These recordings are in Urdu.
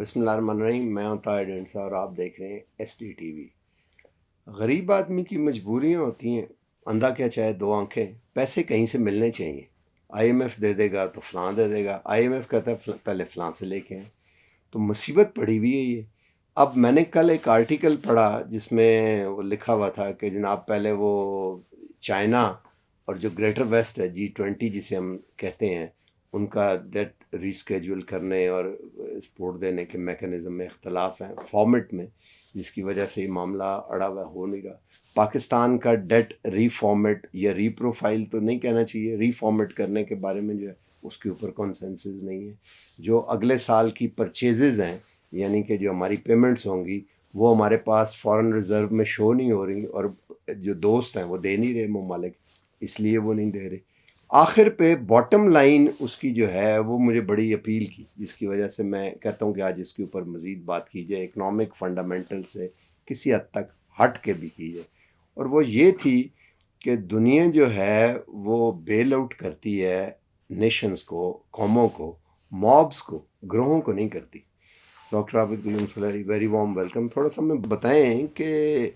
بسم اللہ الرحمن الرحیم. میں ہوں طاہر ڈنسا اور آپ دیکھ رہے ہیں ایس ٹی ٹی وی. غریب آدمی کی مجبوریاں ہوتی ہیں. اندھا کیا چاہے دو آنکھیں. پیسے کہیں سے ملنے چاہیے. آئی ایم ایف دے دے گا تو فلاں دے دے گا. آئی ایم ایف کہتا ہے پہلے فلاں سے لے کے آئیں. تو مصیبت پڑی ہوئی ہے یہ. اب میں نے کل ایک آرٹیکل پڑھا جس میں وہ لکھا ہوا تھا کہ جناب پہلے وہ چائنا اور جو گریٹر ویسٹ ہے G20 جسے ہم کہتے ہیں ان کا ڈیٹ ریسکیجول کرنے اور سپورٹ دینے کے میکانزم میں اختلاف ہیں فارمیٹ میں، جس کی وجہ سے یہ معاملہ اڑا ہوا ہو نہیں رہا. پاکستان کا ڈیٹ ری فارمیٹ یا ری پروفائل تو نہیں کہنا چاہیے، ری فارمیٹ کرنے کے بارے میں جو ہے اس کے اوپر کنسنسس نہیں ہے. جو اگلے سال کی پرچیزز ہیں یعنی کہ جو ہماری پیمنٹس ہوں گی وہ ہمارے پاس فارن ریزرو میں شو نہیں ہو رہی، اور جو دوست ہیں وہ دے نہیں رہے ممالک، اس لیے وہ نہیں دے رہے. آخر پہ باٹم لائن اس کی جو ہے وہ مجھے بڑی اپیل کی، جس کی وجہ سے میں کہتا ہوں کہ آج اس کے اوپر مزید بات کی جائے، اکنامک فنڈامنٹل سے کسی حد تک ہٹ کے بھی کی جائے. اور وہ یہ تھی کہ دنیا جو ہے وہ بیل آؤٹ کرتی ہے نیشنز کو، قوموں کو، مابس کو، گروہوں کو نہیں کرتی. ڈاکٹر عابد گل فلری، ویری وارم ویلکم. تھوڑا سا ہمیں بتائیں کہ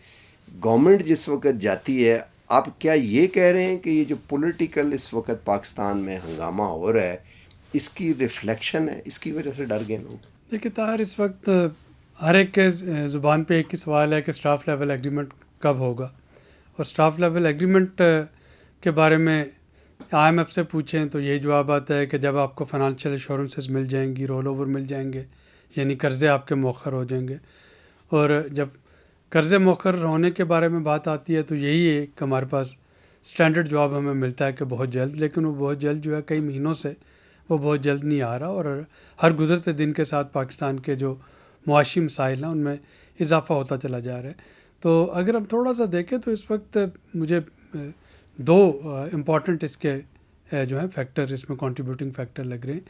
گورنمنٹ جس وقت جاتی ہے، آپ کیا یہ کہہ رہے ہیں کہ یہ جو پولیٹیکل اس وقت پاکستان میں ہنگامہ ہو رہا ہے اس کی ریفلیکشن ہے، اس کی وجہ سے ڈر گئے لوگ؟ دیکھیے طاہر، اس وقت ہر ایک کے زبان پہ ایک ہی سوال ہے کہ اسٹاف لیول ایگریمنٹ کب ہوگا. اور اسٹاف لیول ایگریمنٹ کے بارے میں آئی ایم ایف سے پوچھیں تو یہی جواب آتا ہے کہ جب آپ کو فائنانشیل ایشورنسز مل جائیں گی، رول اوور مل جائیں گے، یعنی قرضے آپ کے مؤخر ہو جائیں گے. اور جب قرضے مؤخر ہونے کے بارے میں بات آتی ہے تو یہی ایک ہمارے پاس اسٹینڈرڈ جواب ہمیں ملتا ہے کہ بہت جلد. لیکن وہ بہت جلد جو ہے کئی مہینوں سے وہ بہت جلد نہیں آ رہا، اور ہر گزرتے دن کے ساتھ پاکستان کے جو معاشی مسائل ہیں ان میں اضافہ ہوتا چلا جا رہا ہے. تو اگر ہم تھوڑا سا دیکھیں تو اس وقت مجھے دو امپورٹنٹ اس کے جو ہیں فیکٹر اس میں کنٹریبیوٹنگ فیکٹر لگ رہے ہیں.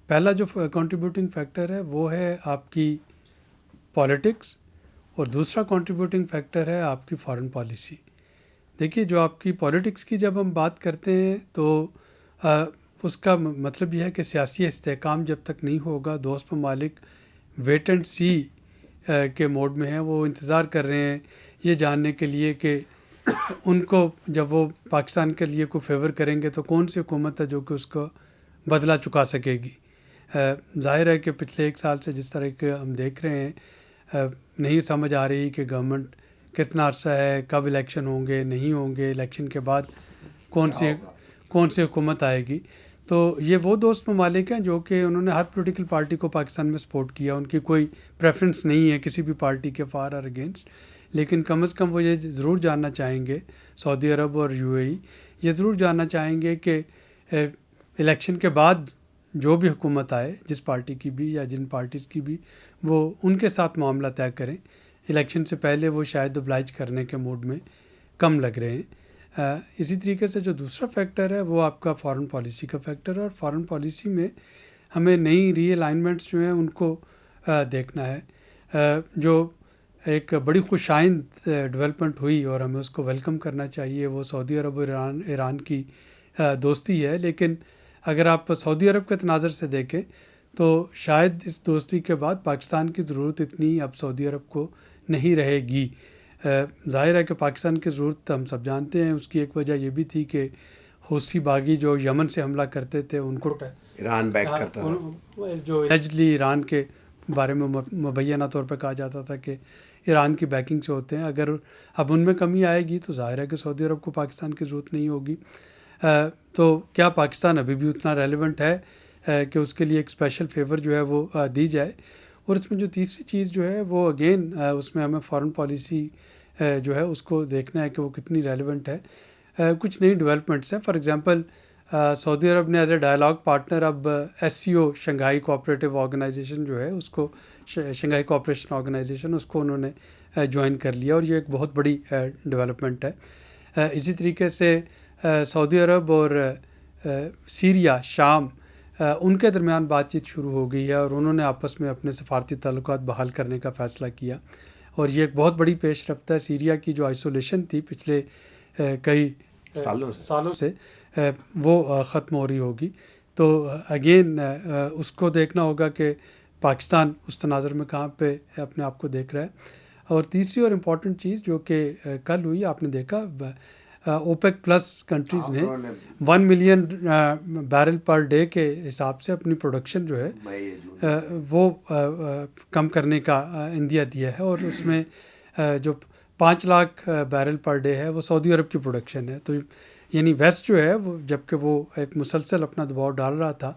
پہلا جو کنٹریبیوٹنگ فیکٹر ہے وہ ہے آپ کی پالیٹکس، اور دوسرا کنٹریبیوٹنگ فیکٹر ہے آپ کی فارن پالیسی. دیکھیے، جو آپ کی پالیٹکس کی جب ہم بات کرتے ہیں تو اس کا مطلب یہ ہے کہ سیاسی استحکام جب تک نہیں ہوگا، دوست ممالک ویٹ اینڈ سی کے موڈ میں ہیں. وہ انتظار کر رہے ہیں یہ جاننے کے لیے کہ ان کو جب وہ پاکستان کے لیے کوئی فیور کریں گے تو کون سی حکومت ہے جو کہ اس کو بدلہ چکا سکے گی. ظاہر ہے کہ پچھلے ایک سال سے جس طرح کے ہم دیکھ رہے ہیں، نہیں سمجھ آ رہی کہ گورنمنٹ کتنا عرصہ ہے، کب الیکشن ہوں گے، نہیں ہوں گے، الیکشن کے بعد کون سی حکومت آئے گی. تو یہ وہ دوست ممالک ہیں جو کہ انہوں نے ہر پولیٹیکل پارٹی کو پاکستان میں سپورٹ کیا. ان کی کوئی پریفرنس نہیں ہے کسی بھی پارٹی کے فار اور اگینسٹ. لیکن کم از کم وہ یہ ضرور جاننا چاہیں گے، سعودی عرب اور UAE یہ ضرور جاننا چاہیں گے کہ الیکشن کے بعد جو بھی حکومت آئے، جس پارٹی کی بھی یا جن پارٹیز کی بھی، وہ ان کے ساتھ معاملہ طے کریں. الیکشن سے پہلے وہ شاید ابلائج کرنے کے موڈ میں کم لگ رہے ہیں. اسی طریقے سے جو دوسرا فیکٹر ہے وہ آپ کا فارن پالیسی کا فیکٹر ہے. اور فارن پالیسی میں ہمیں نئی ری الائنمنٹس جو ہیں ان کو دیکھنا ہے. جو ایک بڑی خوش آئند ڈیولپمنٹ ہوئی اور ہمیں اس کو ویلکم کرنا چاہیے، وہ سعودی عرب اور ایران کی دوستی ہے. لیکن اگر آپ سعودی عرب کے تناظر سے دیکھیں تو شاید اس دوستی کے بعد پاکستان کی ضرورت اتنی اب سعودی عرب کو نہیں رہے گی. ظاہر ہے کہ پاکستان کی ضرورت ہم سب جانتے ہیں. اس کی ایک وجہ یہ بھی تھی کہ حوثی باغی جو یمن سے حملہ کرتے تھے ان کو ایران بیک کرتا تھا، جو ایجلی ایران کے بارے میں مبینہ طور پہ کہا جاتا تھا کہ ایران کی بیکنگ سے ہوتے ہیں. اگر اب ان میں کمی آئے گی تو ظاہر ہے کہ سعودی عرب کو پاکستان کی ضرورت نہیں ہوگی. تو کیا پاکستان ابھی بھی اتنا ریلیونٹ ہے کہ اس کے لیے ایک اسپیشل فیور جو ہے وہ دی جائے؟ اور اس میں جو تیسری چیز جو ہے وہ اگین اس میں ہمیں فارن پالیسی جو ہے اس کو دیکھنا ہے کہ وہ کتنی ریلیونٹ ہے. کچھ نئی ڈیولپمنٹس ہیں. فار ایگزامپل سعودی عرب نے ایز اے ڈائلاگ پارٹنر اب SCO شنگھائی کوآپریٹو آرگنائزیشن جو ہے اس کو، شنگھائی کوآپریشن آرگنائزیشن، اس کو انہوں نے جوائن کر لیا، اور یہ ایک بہت بڑی ڈیولپمنٹ ہے. اسی طریقے سے سعودی عرب اور سیریا، شام، ان کے درمیان بات چیت شروع ہو گئی ہے، اور انہوں نے آپس میں اپنے سفارتی تعلقات بحال کرنے کا فیصلہ کیا. اور یہ ایک بہت بڑی پیش رفت ہے. سیریا کی جو آئسولیشن تھی پچھلے کئی سالوں سے وہ ختم ہو رہی ہوگی. تو اگین اس کو دیکھنا ہوگا کہ پاکستان اس تناظر میں کہاں پہ اپنے آپ کو دیکھ رہا ہے. اور تیسری اور امپورٹنٹ چیز جو کہ کل ہوئی، آپ نے دیکھا اوپیک پلس کنٹریز نے 1 ملین بیرل پر ڈے کے حساب سے اپنی پروڈکشن جو ہے وہ کم کرنے کا اندیا دیا ہے، اور اس میں جو 5 لاکھ بیرل پر ڈے ہے وہ سعودی عرب کی پروڈکشن ہے. تو یعنی ویسٹ جو ہے وہ، جب کہ وہ ایک مسلسل اپنا دباؤ ڈال رہا تھا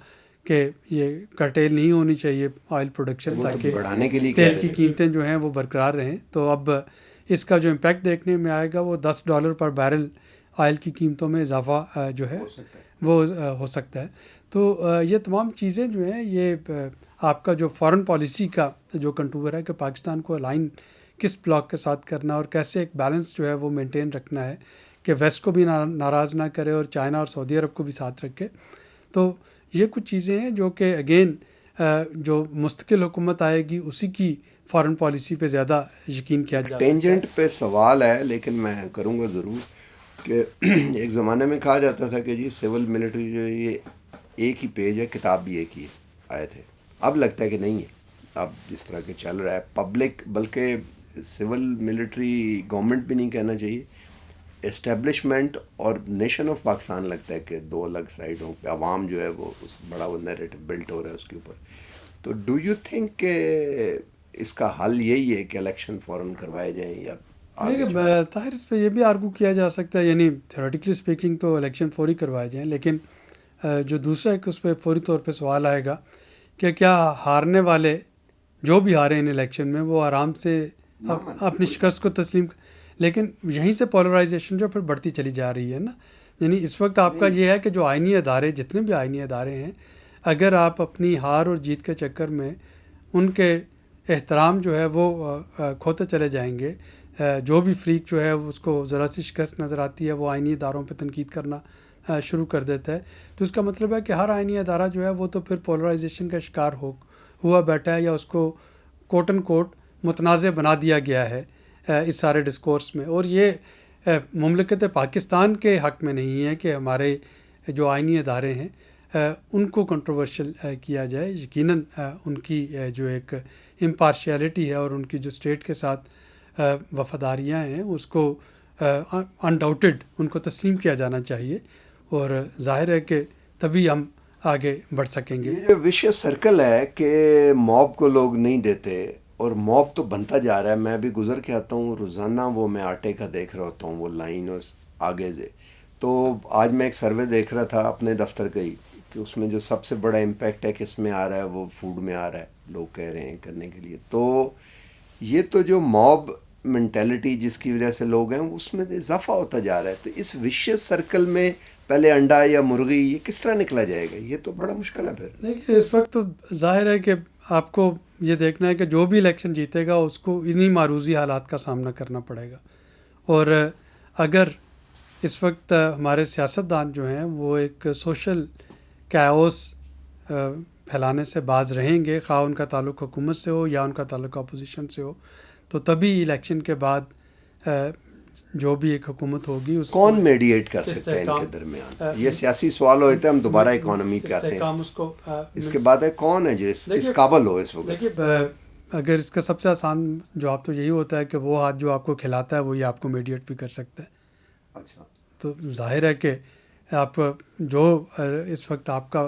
کہ یہ کرٹیل نہیں ہونی چاہیے آئل پروڈکشن تاکہ بڑھانے کے لیے تیل کی قیمتیں جو ہیں وہ برقرار رہیں، تو اب اس کا جو امپیکٹ دیکھنے میں آئے گا وہ $10 پر بیرل آئل کی قیمتوں میں اضافہ جو ہے وہ ہو سکتا ہے. تو یہ تمام چیزیں جو ہیں، یہ آپ کا جو فارن پالیسی کا جو کنٹور ہے کہ پاکستان کو الائن کس بلاک کے ساتھ کرنا اور کیسے ایک بیلنس جو ہے وہ مینٹین رکھنا ہے کہ ویسٹ کو بھی ناراض نہ کرے اور چائنا اور سعودی عرب کو بھی ساتھ رکھے. تو یہ کچھ چیزیں ہیں جو کہ اگین جو مستقل حکومت آئے گی اسی کی فارن پالیسی پہ زیادہ یقین کیا جائے. ٹینجنٹ پہ سوال ہے لیکن میں کروں گا ضرور کہ ایک زمانے میں کہا جاتا تھا کہ جی سول ملٹری جو یہ ایک ہی پیج ہے، کتاب بھی ایک ہی آئے تھے. اب لگتا ہے کہ نہیں ہے. اب جس طرح کے چل رہا ہے پبلک، بلکہ سول ملٹری گورنمنٹ بھی نہیں کہنا چاہیے، اسٹیبلشمنٹ اور نیشن آف پاکستان لگتا ہے کہ دو الگ سائڈوں پہ عوام جو ہے وہ بڑا وہ نیریٹو بلٹ ہو رہا ہے اس کے اوپر. تو ڈو یو تھنک کہ اس کا حل یہی ہے کہ الیکشن فوراً کروائے جائیں یا طاہر اس پہ یہ بھی آرگو کیا جا سکتا ہے، یعنی تھیوریٹیکلی اسپیکنگ تو الیکشن فوری کروائے جائیں، لیکن جو دوسرا ایک اس پہ فوری طور پہ سوال آئے گا کہ کیا ہارنے والے جو بھی ہارے ان الیکشن میں وہ آرام سے اپنی شکست کو تسلیم، لیکن یہیں سے پولرائزیشن جو پھر بڑھتی چلی جا رہی ہے نا. یعنی اس وقت آپ کا یہ ہے کہ جو آئینی ادارے، جتنے بھی آئینی ادارے ہیں، اگر آپ اپنی ہار اور جیت کے چکر میں ان کے احترام جو ہے وہ کھوتے چلے جائیں گے، جو بھی فریق جو ہے اس کو ذرا سی شکست نظر آتی ہے وہ آئینی اداروں پہ تنقید کرنا شروع کر دیتا ہے، تو اس کا مطلب ہے کہ ہر آئینی ادارہ جو ہے وہ تو پھر پولرائزیشن کا شکار ہوا بیٹھا ہے، یا اس کو کوٹ اینڈ کوٹ متنازع بنا دیا گیا ہے اس سارے ڈسکورس میں. اور یہ مملکت پاکستان کے حق میں نہیں ہے کہ ہمارے جو آئینی ادارے ہیں ان کو کنٹروورشل کیا جائے. یقیناً ان کی جو ایک امپارشیلٹی ہے اور ان کی جو اسٹیٹ کے ساتھ وفاداریاں ہیں اس کو انڈاؤٹڈ ان کو تسلیم کیا جانا چاہیے، اور ظاہر ہے کہ تبھی ہم آگے بڑھ سکیں گے. یہ جو وشیس سرکل ہے کہ موب کو لوگ نہیں دیتے اور موب تو بنتا جا رہا ہے. میں بھی گزر کے آتا ہوں روزانہ، وہ میں آٹے کا دیکھ رہا ہوتا ہوں وہ لائن اس آگے سے. تو آج میں ایک سروے دیکھ رہا تھا اپنے دفتر کا ہی کہ اس میں جو سب سے بڑا امپیکٹ ہے کس میں آ رہا ہے، وہ فوڈ میں آ رہا ہے. لوگ کہہ رہے ہیں کرنے کے لیے. تو یہ تو جو موب مینٹیلٹی جس کی وجہ سے لوگ ہیں اس میں اضافہ ہوتا جا رہا ہے. تو اس وشیس سرکل میں پہلے انڈا یا مرغی یہ کس طرح نکلا جائے گا؟ یہ تو بڑا مشکل ہے. پھر دیکھیے اس وقت تو ظاہر ہے کہ آپ کو یہ دیکھنا ہے کہ جو بھی الیکشن جیتے گا اس کو انہی معروضی حالات کا سامنا کرنا پڑے گا. اور اگر اس وقت ہمارے سیاستدان جو ہیں وہ ایک سوشل کیوس پھیلانے سے باز رہیں گے، خواہ ان کا تعلق حکومت سے ہو یا ان کا تعلق اپوزیشن سے ہو، تو تبھی الیکشن کے بعد جو بھی ایک حکومت ہوگی اس کون میڈیٹ کر سکتا ہے ان کے درمیان؟ یہ سیاسی سوال ہوتے ہیں. ہم دوبارہ اکانومی پہ آتے ہیں. اس کے بعد ہے کون ہے جو اس قابل ہو اس وقت؟ دیکھیے اگر اس کا سب سے آسان جواب تو یہی ہوتا ہے کہ وہ ہاتھ جو آپ کو کھلاتا ہے وہی آپ کو میڈیٹ بھی کر سکتا ہے. اچھا، تو ظاہر ہے کہ آپ جو اس وقت آپ کا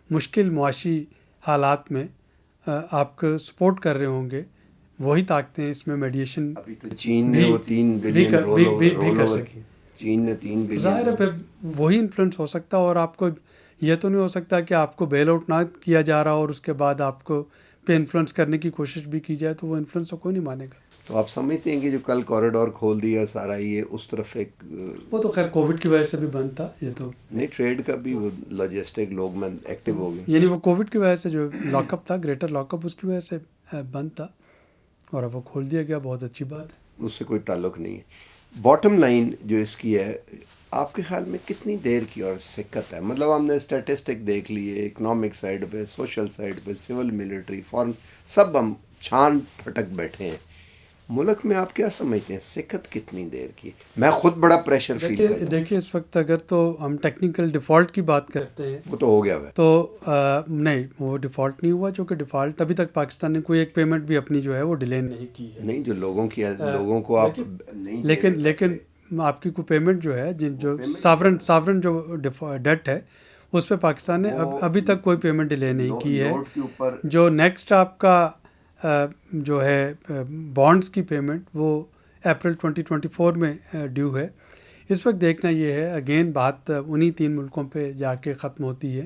مشکل معاشی حالات میں آپ کو سپورٹ کر رہے ہوں گے وہی طاقتیں اس میں میڈیشن. ابھی تو چین نے وہ 3 بلین رول اوور کی، چین نے 3 بلین. ظاہر ہے پھر وہی انفلوئنس ہو سکتا ہے، اور آپ کو یہ تو نہیں ہو سکتا کہ آپ کو بیل آؤٹ نہ کیا جا رہا اور اس کے بعد آپ کو پہ انفلوئنس کرنے کی کوشش بھی کی جائے تو وہ انفلوئنس کو کوئی نہیں مانے گا. تو آپ سمجھتے ہیں کہ جو کل کوریڈور کھول دیا سارا یہ اس طرف ایک وہ تو خیر کووڈ کی وجہ سے بھی بند تھا، یہ تو نہیں ٹریڈ کا بھی وہ لاجسٹک لوگ میں ایکٹیو ہو گئے، یعنی وہ کووڈ کی وجہ سے جو لاک اپ تھا گریٹر لاک اپ اس کی وجہ سے بند تھا اور اب وہ کھول دیا گیا. بہت اچھی بات ہے، اس سے کوئی تعلق نہیں ہے. باٹم لائن جو اس کی ہے آپ کے خیال میں کتنی دیر کی اور سکت ہے؟ مطلب ہم نے اسٹیٹسٹک دیکھ لیے، اکنامک سائڈ پہ، سوشل سائڈ پہ، سول ملٹری، فارن، سب ہم چھان پھٹک بیٹھے ہیں. ملک میں آپ کیا سمجھتے ہیں صحت کتنی دیر کی؟ میں خود بڑا پریشر فیل کرتا ہوں. دیکھیے اس وقت اگر تو ہم ٹیکنیکل ڈیفالٹ کی بات کرتے ہیں وہ تو ہو گیا ہے. تو نہیں وہ ڈیفالٹ نہیں ہوا، چونکہ ڈیفالٹ ابھی تک پاکستان نے کوئی ایک پیمنٹ بھی اپنی جو ہے وہ ڈیلے نہیں کی ہے. نہیں جو لوگوں کو آپ نہیں دے رہے لیکن آپ کی کوئی پیمنٹ جو ہے جو ساورن جو ڈیٹ ہے اس پہ پاکستان نے ابھی تک کوئی پیمنٹ ڈیلے نہیں کی ہے. نوٹ کے اوپر جو نیکسٹ آپ کا جو ہے بانڈز کی پیمنٹ وہ اپریل 2024 میں ڈیو ہے. اس وقت دیکھنا یہ ہے اگین بات انہی 3 ملکوں پہ جا کے ختم ہوتی ہے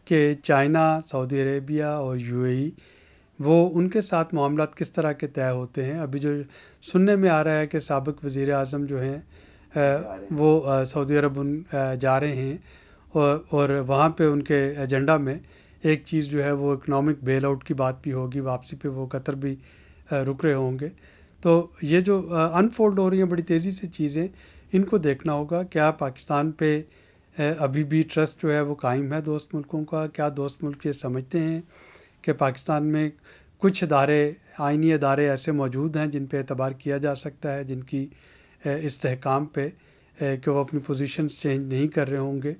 کہ چائنا، سعودی عربیہ اور UAE وہ ان کے ساتھ معاملات کس طرح کے طے ہوتے ہیں. ابھی جو سننے میں آ رہا ہے کہ سابق وزیر اعظم جو ہیں وہ سعودی عرب جا رہے ہیں اور وہاں پہ ان کے ایجنڈا میں ایک چیز جو ہے وہ اکنامک بیل آؤٹ کی بات بھی ہوگی، واپسی پہ وہ قطر بھی رک رہے ہوں گے. تو یہ جو انفولڈ ہو رہی ہیں بڑی تیزی سے چیزیں، ان کو دیکھنا ہوگا. کیا پاکستان پہ ابھی بھی ٹرسٹ جو ہے وہ قائم ہے دوست ملکوں کا؟ کیا دوست ملک یہ سمجھتے ہیں کہ پاکستان میں کچھ ادارے، آئینی ادارے ایسے موجود ہیں جن پہ اعتبار کیا جا سکتا ہے، جن کی استحکام پہ کہ وہ اپنی پوزیشنز چینج نہیں کر رہے ہوں گے؟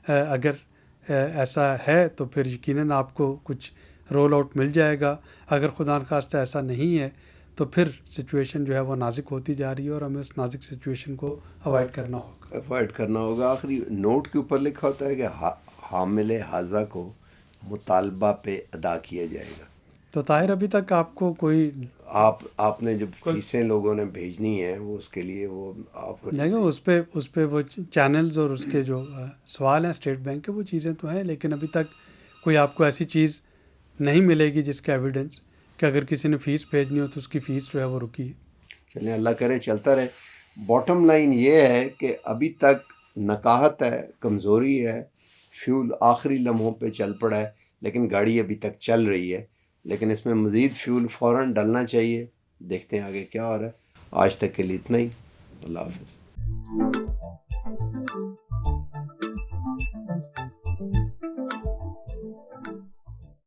اگر ایسا ہے تو پھر یقیناً آپ کو کچھ رول آؤٹ مل جائے گا. اگر خدا نخواستہ ایسا نہیں ہے تو پھر سچویشن جو ہے وہ نازک ہوتی جا رہی ہے اور ہمیں اس نازک سچویشن کو اوائڈ کرنا ہوگا. آخری نوٹ کے اوپر لکھا ہوتا ہے کہ حامل حاضہ کو مطالبہ پہ ادا کیا جائے گا. تو طاہر ابھی تک آپ کو کوئی آپ نے جو فیسیں لوگوں نے بھیجنی ہیں وہ اس کے لیے وہ آپ نہیں گا اس پہ وہ چینلز اور اس کے جو سوال ہیں اسٹیٹ بینک کے وہ چیزیں تو ہیں، لیکن ابھی تک کوئی آپ کو ایسی چیز نہیں ملے گی جس کا ایویڈنس کہ اگر کسی نے فیس بھیجنی ہو تو اس کی فیس جو ہے وہ رکی ہے. چلیں اللہ کرے چلتا رہے. باٹم لائن یہ ہے کہ ابھی تک نکاہت ہے، کمزوری ہے، فیول آخری لمحوں پہ چل پڑا ہے، لیکن گاڑی ابھی تک چل رہی ہے. لیکن اس میں مزید فیول فوراً ڈلنا چاہیے. دیکھتے ہیں آگے کیا ہو رہا ہے. آج تک کے لیے اتنا ہی. اللہ حافظ.